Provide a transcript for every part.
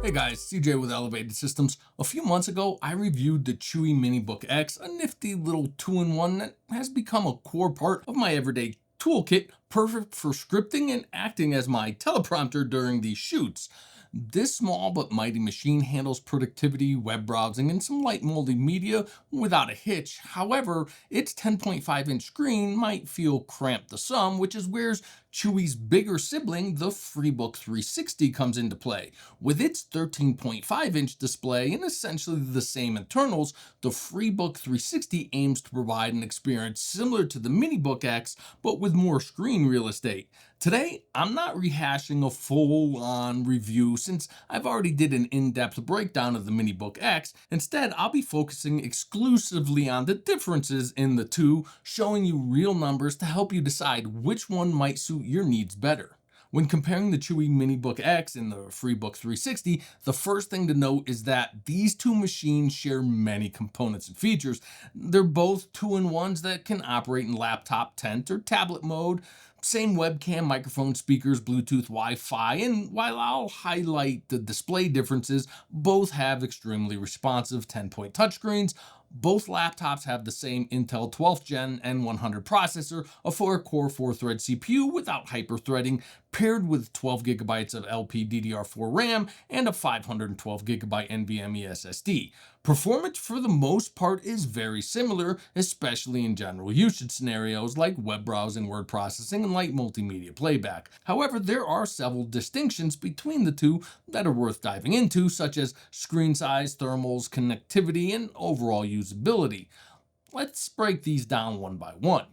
Hey guys, CJ with Elevated Systems. A few months ago, I reviewed the Chuwi MiniBook X, a nifty little two-in-one that has become a core part of my everyday toolkit, perfect for scripting and acting as my teleprompter during these shoots. This small but mighty machine handles productivity, web browsing, and some light multimedia without a hitch. However, its 10.5-inch screen might feel cramped to some, which is where Chuwi's bigger sibling, the FreeBook 360, comes into play. With its 13.5-inch display and essentially the same internals, the FreeBook 360 aims to provide an experience similar to the MiniBook X, but with more screen real estate. Today, I'm not rehashing a full-on review since I've already did an in-depth breakdown of the MiniBook X. Instead, I'll be focusing exclusively on the differences in the two, showing you real numbers to help you decide which one might suit your needs better. When comparing the Chuwi MiniBook X and the FreeBook 360, the first thing to note is that these two machines share many components and features. They're both two-in-ones that can operate in laptop, tent, or tablet mode. Same webcam, microphone, speakers, Bluetooth, Wi-Fi, and while I'll highlight the display differences, both have extremely responsive 10-point touchscreens. Both laptops have the same Intel 12th Gen N100 processor, a 4-core 4-thread CPU without hyper-threading, paired with 12 gigabytes of LPDDR4 RAM and a 512 gigabyte NVMe SSD. Performance for the most part is very similar, especially in general usage scenarios like web browsing, word processing, and light multimedia playback. However, there are several distinctions between the two that are worth diving into, such as screen size, thermals, connectivity, and overall usability. Let's break these down one by one.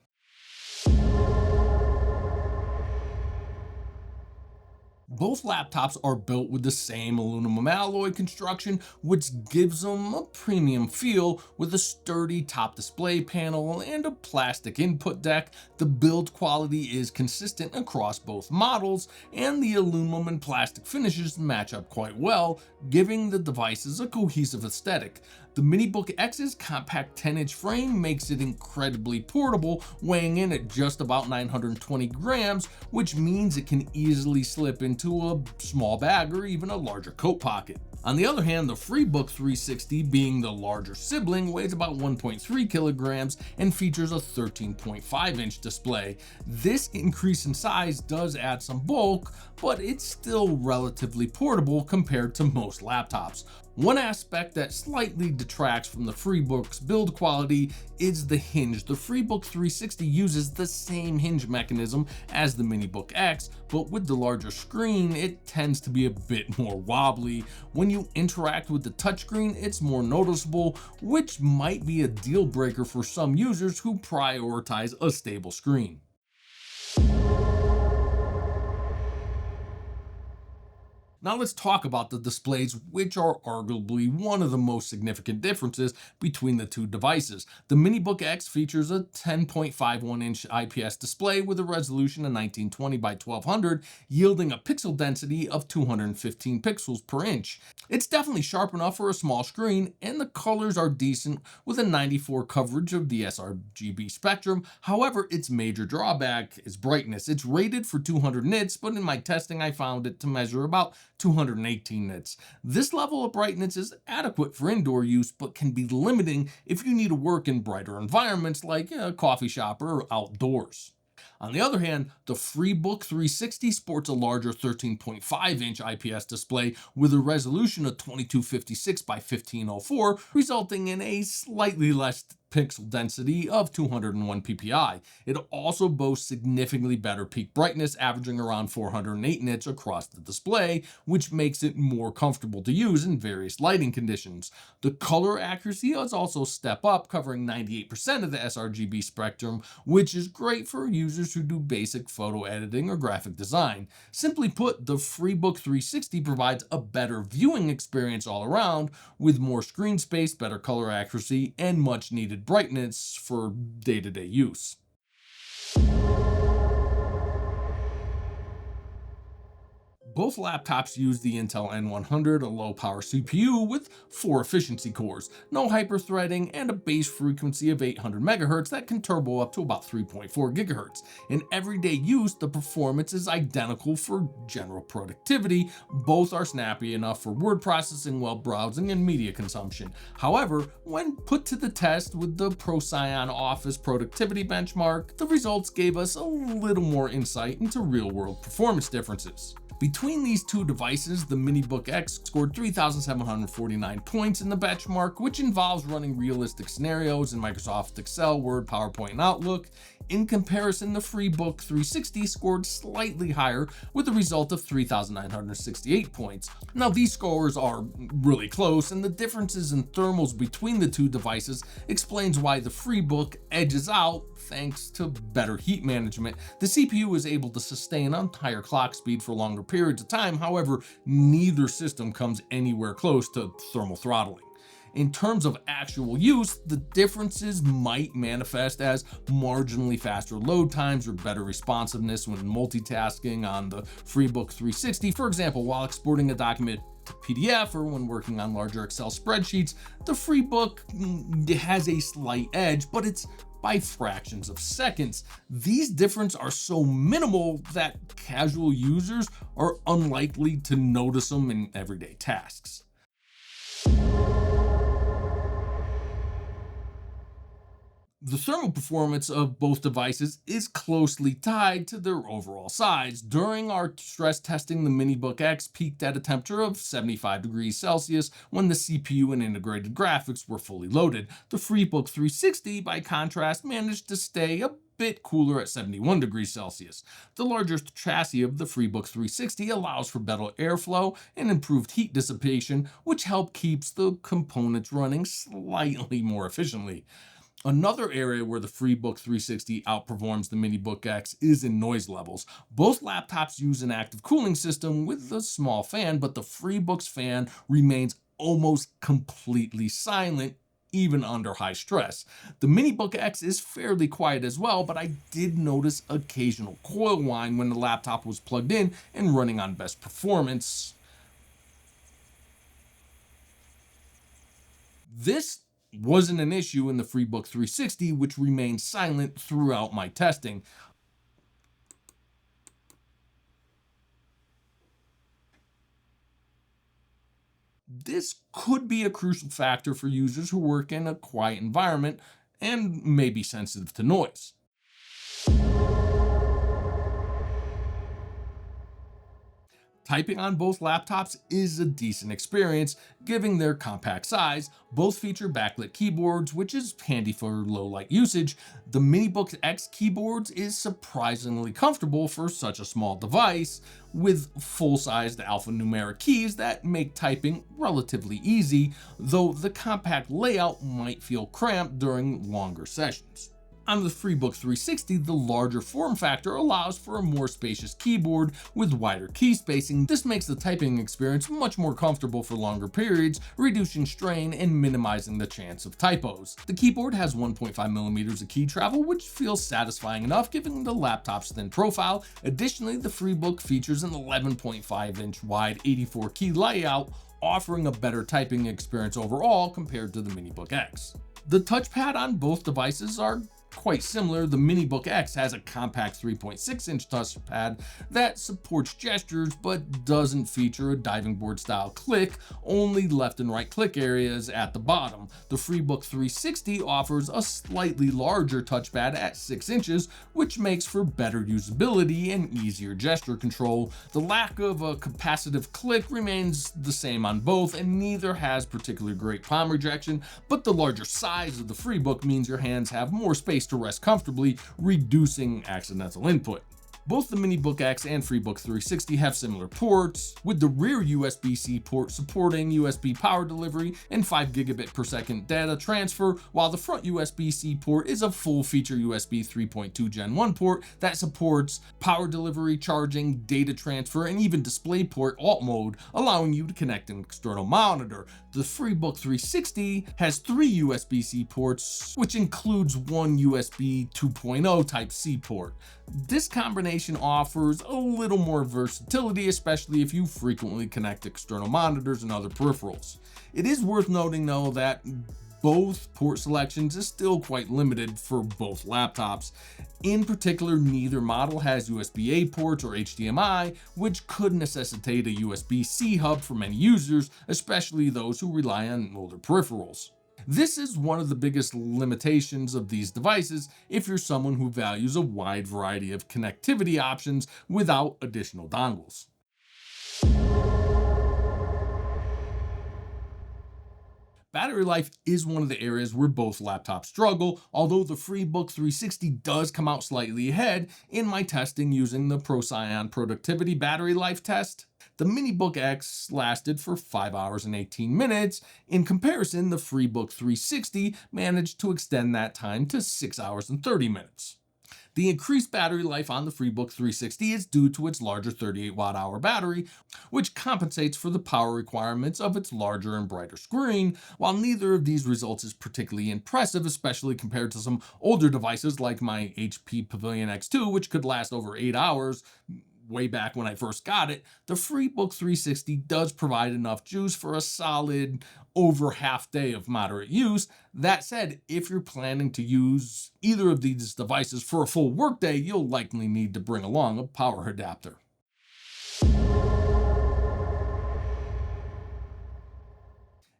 Both laptops are built with the same aluminum alloy construction, which gives them a premium feel with a sturdy top display panel and a plastic input deck. The build quality is consistent across both models, and the aluminum and plastic finishes match up quite well, giving the devices a cohesive aesthetic. The MiniBook X's compact 10-inch frame makes it incredibly portable, weighing in at just about 920 grams, which means it can easily slip into a small bag or even a larger coat pocket. On the other hand, the FreeBook 360, being the larger sibling, weighs about 1.3 kilograms and features a 13.5-inch display. This increase in size does add some bulk, but it's still relatively portable compared to most laptops. One aspect that slightly detracts from the FreeBook's build quality is the hinge. The FreeBook 360 uses the same hinge mechanism as the MiniBook X, but with the larger screen, it tends to be a bit more wobbly. When you interact with the touchscreen, it's more noticeable, which might be a deal breaker for some users who prioritize a stable screen. Now let's talk about the displays, which are arguably one of the most significant differences between the two devices. The MiniBook X features a 10.51-inch IPS display with a resolution of 1920 by 1200, yielding a pixel density of 215 pixels per inch. It's definitely sharp enough for a small screen, and the colors are decent with a 94 coverage of the sRGB spectrum. However, its major drawback is brightness. It's rated for 200 nits, but in my testing I found it to measure about 218 nits. This level of brightness is adequate for indoor use, but can be limiting if you need to work in brighter environments like a coffee shop or outdoors. On the other hand, the FreeBook 360 sports a larger 13.5-inch IPS display with a resolution of 2256 by 1504, resulting in a slightly less pixel density of 201 ppi. It also boasts significantly better peak brightness, averaging around 408 nits across the display, which makes it more comfortable to use in various lighting conditions. The color accuracy is also a step up, covering 98% of the sRGB spectrum, which is great for users who do basic photo editing or graphic design. Simply put, the FreeBook 360 provides a better viewing experience all around, with more screen space, better color accuracy, and much needed brightness for day-to-day use. Both laptops use the Intel N100, a low-power CPU with 4 efficiency cores, no hyper-threading, and a base frequency of 800 MHz that can turbo up to about 3.4 GHz. In everyday use, the performance is identical for general productivity. Both are snappy enough for word processing, web browsing, and media consumption. However, when put to the test with the ProCyan Office Productivity Benchmark, the results gave us a little more insight into real-world performance differences. Between these two devices, the MiniBook X scored 3,749 points in the benchmark, which involves running realistic scenarios in Microsoft Excel, Word, PowerPoint, and Outlook. In comparison, the FreeBook 360 scored slightly higher with a result of 3,968 points. Now, these scores are really close, and the differences in thermals between the two devices explains why the FreeBook edges out thanks to better heat management. The CPU is able to sustain a higher clock speed for longer periods of time. However, neither system comes anywhere close to thermal throttling. In terms of actual use, the differences might manifest as marginally faster load times or better responsiveness when multitasking on the FreeBook 360. For example, while exporting a document to PDF or when working on larger Excel spreadsheets, the FreeBook has a slight edge, but it's by fractions of seconds. These differences are so minimal that casual users are unlikely to notice them in everyday tasks. The thermal performance of both devices is closely tied to their overall size. During our stress testing, the MiniBook X peaked at a temperature of 75 degrees Celsius when the CPU and integrated graphics were fully loaded. The FreeBook 360, by contrast, managed to stay a bit cooler at 71 degrees Celsius. The larger chassis of the FreeBook 360 allows for better airflow and improved heat dissipation, which help keeps the components running slightly more efficiently. Another area where the FreeBook 360 outperforms the MiniBook X is in noise levels. Both laptops use an active cooling system with a small fan, but the FreeBook's fan remains almost completely silent even under high stress. The MiniBook X is fairly quiet as well, but I did notice occasional coil whine when the laptop was plugged in and running on best performance. This wasn't an issue in the FreeBook 360, which remained silent throughout my testing. This could be a crucial factor for users who work in a quiet environment and may be sensitive to noise. Typing on both laptops is a decent experience, given their compact size. Both feature backlit keyboards, which is handy for low light usage. The MiniBook X keyboards is surprisingly comfortable for such a small device, with full-sized alphanumeric keys that make typing relatively easy, though the compact layout might feel cramped during longer sessions. On the FreeBook 360, the larger form factor allows for a more spacious keyboard with wider key spacing. This makes the typing experience much more comfortable for longer periods, reducing strain and minimizing the chance of typos. The keyboard has 1.5mm of key travel, which feels satisfying enough given the laptop's thin profile. Additionally, the FreeBook features an 11.5-inch wide 84 key layout, offering a better typing experience overall compared to the MiniBook X. The touchpad on both devices are quite similar. The MiniBook X has a compact 3.6-inch touchpad that supports gestures but doesn't feature a diving board style click, only left and right click areas at the bottom. The FreeBook 360 offers a slightly larger touchpad at 6 inches, which makes for better usability and easier gesture control. The lack of a capacitive click remains the same on both, and neither has particularly great palm rejection, but the larger size of the FreeBook means your hands have more space to rest comfortably, reducing accidental input. Both the MiniBook X and FreeBook 360 have similar ports, with the rear USB-C port supporting USB power delivery and 5 gigabit per second data transfer, while the front USB-C port is a full-feature USB 3.2 Gen 1 port that supports power delivery, charging, data transfer, and even DisplayPort alt mode, allowing you to connect an external monitor. The FreeBook 360 has 3 USB-C ports, which includes one USB 2.0 Type-C port. This combination combination offers a little more versatility, especially if you frequently connect external monitors and other peripherals. It is worth noting though that both port selections is still quite limited for both laptops. In particular, neither model has USB-A ports or HDMI, which could necessitate a USB-C hub for many users, especially those who rely on older peripherals. This is one of the biggest limitations of these devices if you're someone who values a wide variety of connectivity options without additional dongles. Battery life is one of the areas where both laptops struggle, although the FreeBook 360 does come out slightly ahead in my testing using the Procyon productivity battery life test. The MiniBook X lasted for 5 hours and 18 minutes. In comparison, the FreeBook 360 managed to extend that time to 6 hours and 30 minutes. The increased battery life on the FreeBook 360 is due to its larger 38 watt-hour battery, which compensates for the power requirements of its larger and brighter screen. While neither of these results is particularly impressive, especially compared to some older devices like my HP Pavilion X2, which could last over 8 hours, way back when I first got it, the FreeBook 360 does provide enough juice for a solid over half day of moderate use. That said, if you're planning to use either of these devices for a full workday, you'll likely need to bring along a power adapter.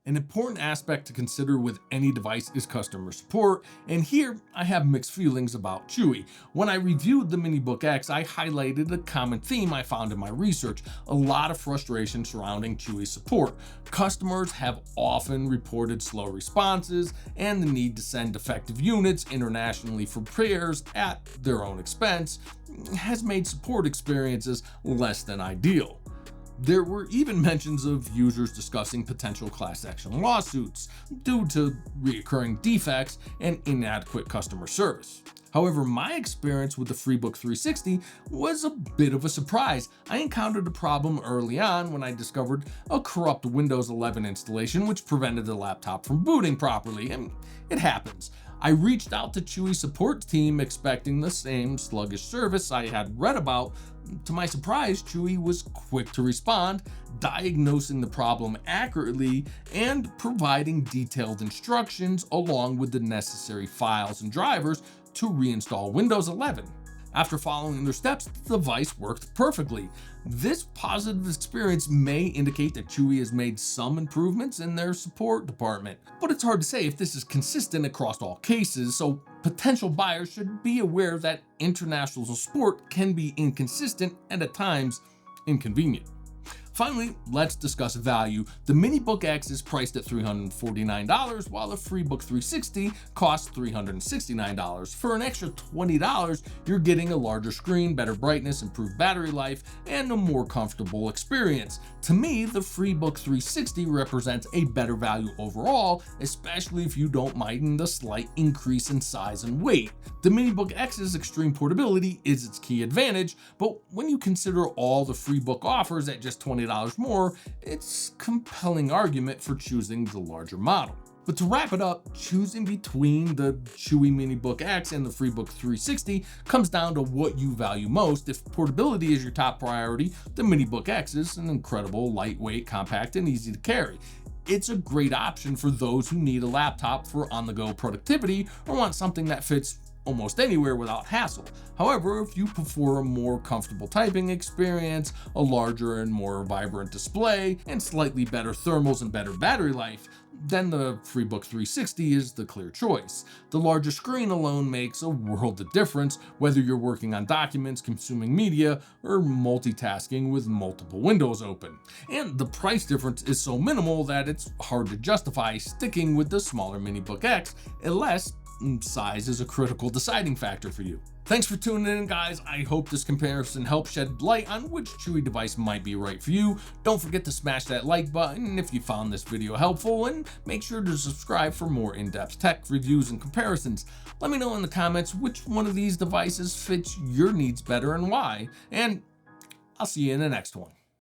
An important aspect to consider with any device is customer support, and here I have mixed feelings about Chuwi. When I reviewed the MiniBook X, I highlighted a common theme I found in my research: a lot of frustration surrounding Chuwi support. Customers have often reported slow responses, and the need to send defective units internationally for repairs at their own expense has made support experiences less than ideal. There were even mentions of users discussing potential class action lawsuits due to recurring defects and inadequate customer service. However, my experience with the FreeBook 360 was a bit of a surprise. I encountered a problem early on when I discovered a corrupt Windows 11 installation which prevented the laptop from booting properly, and it happens. I reached out to Chuwi support team expecting the same sluggish service I had read about. To my surprise, Chuwi was quick to respond, diagnosing the problem accurately and providing detailed instructions along with the necessary files and drivers to reinstall Windows 11. After following their steps, the device worked perfectly. This positive experience may indicate that Chuwi has made some improvements in their support department, but it's hard to say if this is consistent across all cases, so potential buyers should be aware that international support can be inconsistent and at times inconvenient. Finally, let's discuss value. The MiniBook X is priced at $349, while the FreeBook 360 costs $369. For an extra $20, you're getting a larger screen, better brightness, improved battery life, and a more comfortable experience. To me, the FreeBook 360 represents a better value overall, especially if you don't mind the slight increase in size and weight. The MiniBook X's extreme portability is its key advantage, but when you consider all the FreeBook offers at just $20 more, it's a compelling argument for choosing the larger model. But to wrap it up, choosing between the Chuwi MiniBook X and the FreeBook 360 comes down to what you value most. If portability is your top priority, the MiniBook X is an incredible, lightweight, compact, and easy to carry. It's a great option for those who need a laptop for on-the-go productivity or want something that fits almost anywhere without hassle. However, if you prefer a more comfortable typing experience, a larger and more vibrant display, and slightly better thermals and better battery life, then the FreeBook 360 is the clear choice. The larger screen alone makes a world of difference, whether you're working on documents, consuming media, or multitasking with multiple windows open. And the price difference is so minimal that it's hard to justify sticking with the smaller MiniBook X unless size is a critical deciding factor for you. Thanks for tuning in, guys. I hope this comparison helps shed light on which Chuwi device might be right for you. Don't forget to smash that like button if you found this video helpful, and make sure to subscribe for more in-depth tech reviews and comparisons. Let me know in the comments which one of these devices fits your needs better and why, and I'll see you in the next one.